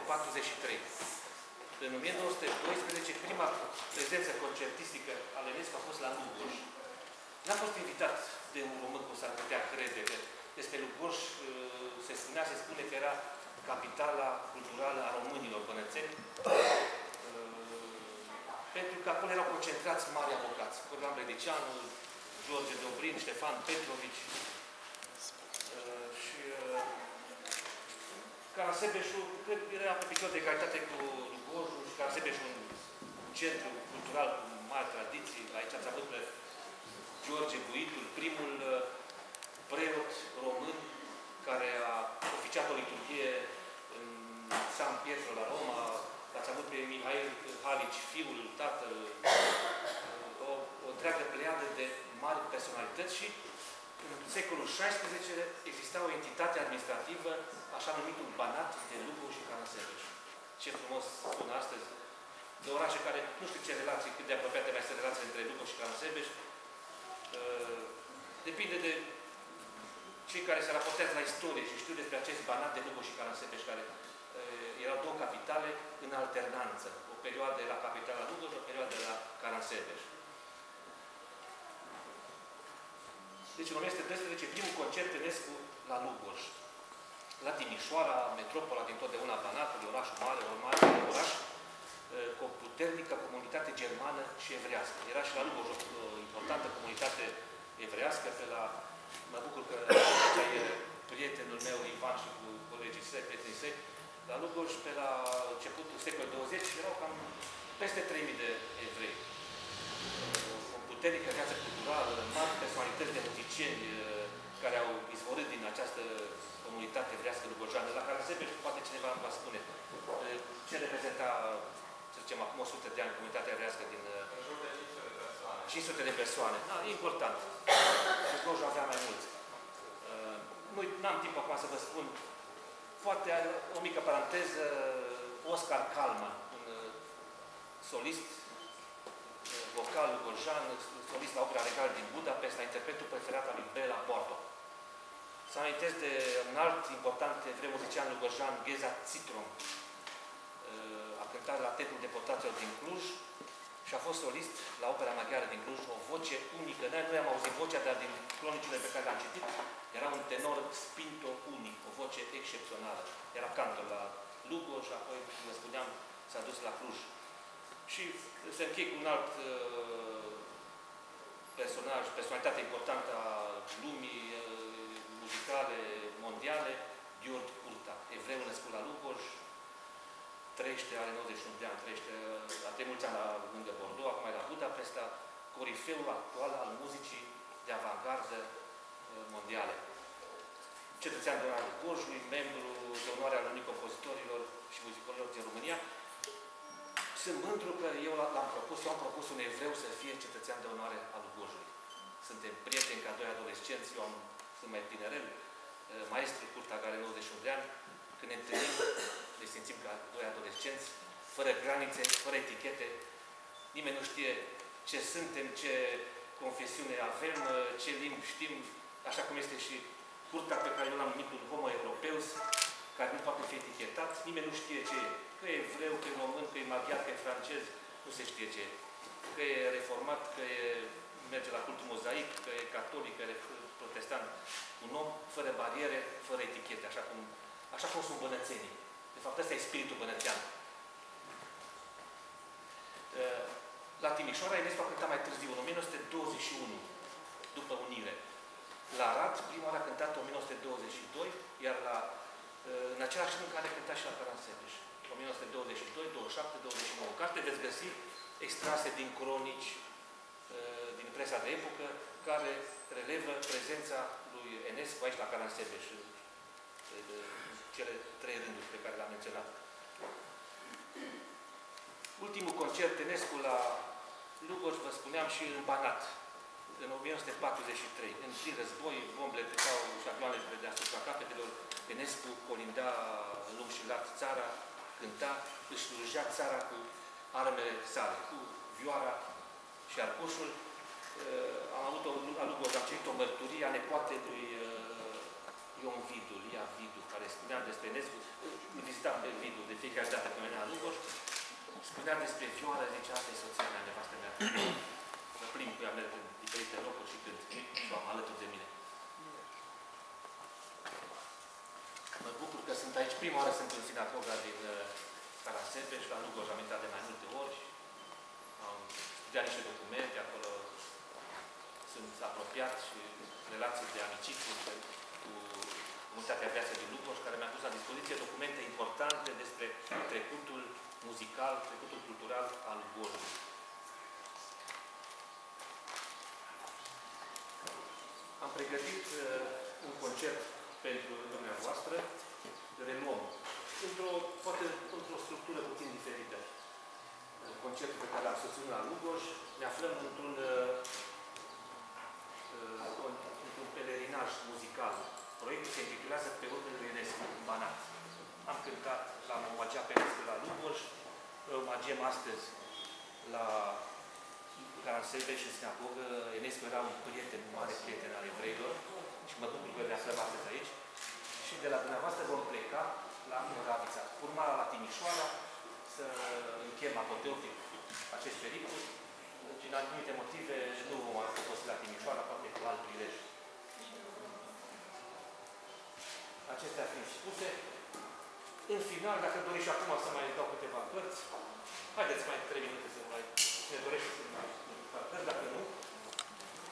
1943. În 1912, prima prezență concertistică a Enescu a fost la Lugoj. N-a fost invitat de un român, cum s-ar putea crede, că despre Lugoj se spune că era capitala culturală a românilor bănățeni, pentru că acolo erau concentrați mari avocați. Cordan Brădicianu, George Dobrin, Ștefan Petrovici și Carasebeșul, cred că era pe picior de egalitate cu Lugojul și Carasebeșul un centru cultural cu mari tradiții. Aici ați avut pe George Buitul, primul preot român care a oficiat o liturghie în San Pietro la Roma. Ați avut pe Mihail Halici, fiul, tatăl, o întreagă pleiadă de mari personalități și în secolul XVI exista o entitate administrativă, așa numitul Banat de Lugoj și Carasebeș. Ce frumos sună astăzi. De orașe care, nu știu ce relații, cât de apropiate mai sunt relații între Lugoj și Carasebeș. Depinde de cei care se raportează la istorie și știu despre acest Banat de Lugoj și Carasebeș, care erau două capitale în alternanță. O perioadă la capitala Lugoj, o perioadă la Carasebeș. Deci, în 1912, primul concert Enescu la Lugoj. La Timișoara, metropola dintotdeauna Banatului, orașul mare, oraș, cu o puternică comunitate germană și evrească. Era și la Lugoj o importantă comunitate evrească. Mă bucur că aici e prietenul meu, Ivan, și cu colegii săi, prietenii săi. La Lugoj, pe la începutul secolului 20, erau cam peste 3.000 de evrei. O puternică viață culturală, mari personalități de muzicieni care au izvorât din această comunitate evrească lugojană, la care Carasebeș, poate cineva îmi va spune, ce reprezenta, să zicem, acum 100 de ani, comunitatea evrească din... 500 de persoane. Da, e important. Lugoj avea mai mulți. N-am timp acum să vă spun. Poate o mică paranteză, Oscar Calma, un solist vocal lugojan, solist la Opera Regală din Budapesta, interpretul preferat al lui Bela Bartok. Să amintesc de un alt important evreu muzician lugojan, Gheza Citron. A cântat la Teatrul Deportaților din Cluj și a fost solist la Opera Maghiară din Cluj, o voce unică. Noi am auzit vocea, dar din cronicile pe care le-am citit, era un tenor spinto unic, o voce excepțională. Era cantor la Lugoj și apoi, cum vă spuneam, s-a dus la Cluj. Și se închei cu un alt personalitate importantă a lumii muzicale mondiale, Gheorghe Curta, evreu născut la Lugoj, trăiește, are 91 de ani, trăiește la 3 mulți ani lângă Bordeaux, acum e la Budapesta, corifeul actual al muzicii de avangardă mondiale. Cetățean de onoare al Lugojului, membru de onoare al unii compozitorilor și muzicolorilor din România. Sunt mândru că eu am propus un evreu să fie cetățean de onoare al Lugojului. Suntem prieteni ca doi adolescenți, sunt mai tinerel, maestru Curta, care are 91 de ani. Când ne întâlnim, ne simțim ca doi adolescenți, fără granițe, fără etichete. Nimeni nu știe ce suntem, ce confesiune avem, ce limbi știm, așa cum este și Curta pe care eu l-am numit un homo europeus, care nu poate fi etichetat. Nimeni nu știe ce e. Că e evreu, că e român, că e maghiar, că e francez, nu se știe ce e. Că e reformat, că merge la cultul mozaic, că e catolic, că e protestant. Un om fără bariere, fără etichete, așa cum sunt bănățenii. De fapt, ăsta e spiritul bănățean. La Timișoara, Enescu a cântat mai târziu, în 1921, după unire. La Arad, prima oară a cântat în 1922, iar în același an în care a cântat și la Carasebeș. 1922, 27, 29. Carte veți găsi extrase din cronici, din presa de epocă, care relevă prezența lui Enescu aici la Carasebeș, cele 3 rânduri pe care le-am menționat. Ultimul concert Enescu la Lugoj, vă spuneam, și în Banat, în 1943. În plin război, bombele trecau și avioanele deasupra capetelor. Enescu colinda lung și lat țara, cânta, își slujea țara cu armele sale, cu vioara și arcușul. Am avut la Lugoj, am citit o mărturie a nepoatelui Ion Vidu, Lia Vidu, care spunea despre Enescu, îl vizitam pe Vidu de fiecare dată când venea la Lugoj, spunea despre Vioară, zicea, asta e soția mea, nevastă mea. Mă plimb cu ea, merg în diferite locuri și când și am alături de mine. Mă bucur că sunt aici. Prima oară sunt în sinagoga din Carasebeș, la Lugoj am intrat de mai multe ori. Am studiat niște documente, acolo sunt apropiat și relații de amiciție cu comunitatea viață din Lugoj, care mi-a pus la dispoziție documente importante despre trecutul muzical, trecutul cultural al Lugojului. Am pregătit un concert pentru dumneavoastră, reluăm, poate într-o structură puțin diferită. Concertul pe care l-am susținut la Lugoj, ne aflăm într-un pelerinaj muzical. Proiectul se intitulează Pe urmele lui Enescu, în Banat. Am cântat, l-am omagiat pe Enescu la Lugoj, omagiem astăzi la Carasebeș și sinagogă. Enescu era un prieten, un mare prieten al evreilor și mă bucur că ne aflăm astăzi aici. Și de la dumneavoastră vom pleca la Moravița. Urma la Timișoara să închem apoteotic acest pericol. Din anumite motive nu vom fost la Timișoara, poate cu alt prilej. Acestea fiind spuse, în final, dacă doriți și acum să mai dau câteva cărți, haideți mai 3 minute să mai ne dorește să mai cărți, dacă nu.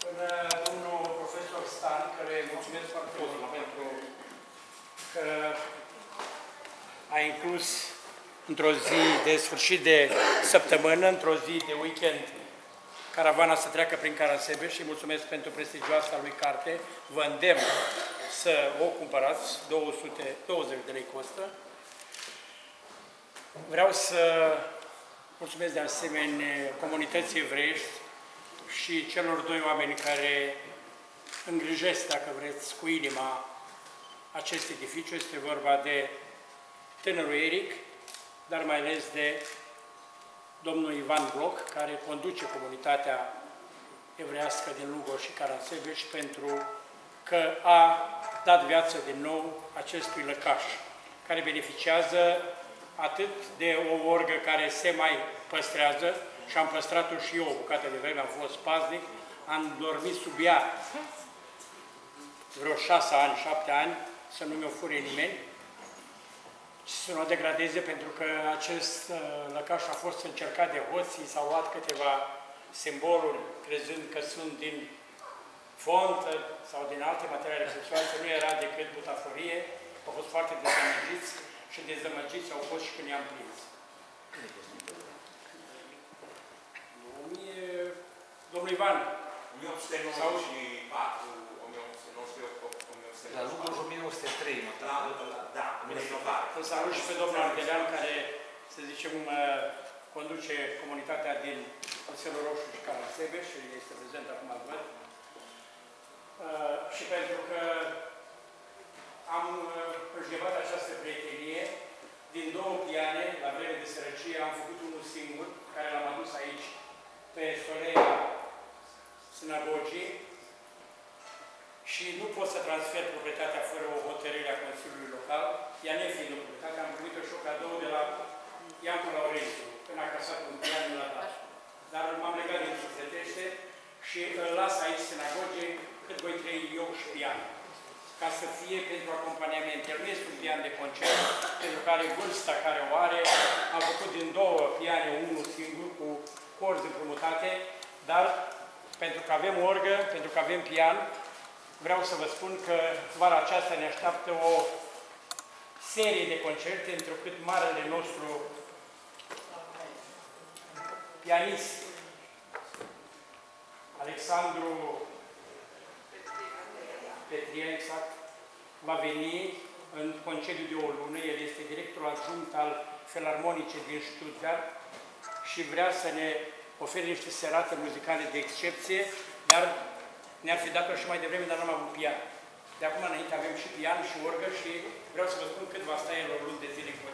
Până domnul profesor Stan, care mulțumesc foarte mult pentru că a inclus într-o zi de sfârșit de săptămână, într-o zi de weekend, caravana să treacă prin Carasebeș și mulțumesc pentru prestigioasa lui carte. Vă îndemn să o cumpărați, 220 de lei costă. Vreau să mulțumesc de asemenea comunității evreiești și celor doi oameni care îngrijesc, dacă vreți, cu inima acest edificiu. Este vorba de tânărul Eric, dar mai ales de domnul Ivan Bloc, care conduce comunitatea evreiască din Lugoj și Carasebeș, pentru că a dat viață din nou acestui lăcaș, care beneficiază atât de o orgă care se mai păstrează, și am păstrat-o și eu o bucată de vreme, am fost paznic, am dormit sub ea vreo 6 ani, 7 ani, să nu mi-o fure nimeni, și să nu o degradeze, pentru că acest lăcaș a fost încercat de hoții, s-au luat câteva simboluri, crezând că sunt din fontă sau din alte materiale prețioase, nu era decât butaforie, au fost foarte dezamăgiți și dezamăgiți au fost și când i-am prins. Domnul Ivan. 1894, 1898, La Lugoj 1903, mă. Da, Îl salut și pe domnul Ardelean, care, să zicem, conduce comunitatea din Cățelul Roșu și Carasebeș și este prezent acum, văd. Și pentru că am înghebat această prietenie, din 2 piane, la vreme de sărăcie, am făcut unul singur, care l-am adus aici, pe soleia sinagogii, și nu pot să transfer proprietatea fără o hotărâre a Consiliului Local, ea nefiind o proprietate, am primit-o și o cadou de la Iancu Laurențiu, când a casat un pian în la dat. Dar m-am legat din sufletește și îl las aici sinagogii cât voi trăi eu și pian, ca să fie pentru acompaniament. El nu este un pian de concert, pentru care vârsta care o are, am făcut din 2 piane unul singur, cu corzi împrumutate, dar pentru că avem orgă, pentru că avem pian, vreau să vă spun că vara aceasta ne așteaptă o serie de concerte, întrucât marele nostru pianist, Alexandru Petrian, exact, va veni în concediu de o lună. El este directorul adjunct al Filarmonice din Stuttgart și vrea să ne ofere niște serate muzicale de excepție, dar ne-ar fi dat-o și mai devreme, dar n-am avut pian. De acum înainte avem și pian și orgă și vreau să vă spun cât va sta el o lună de zile cu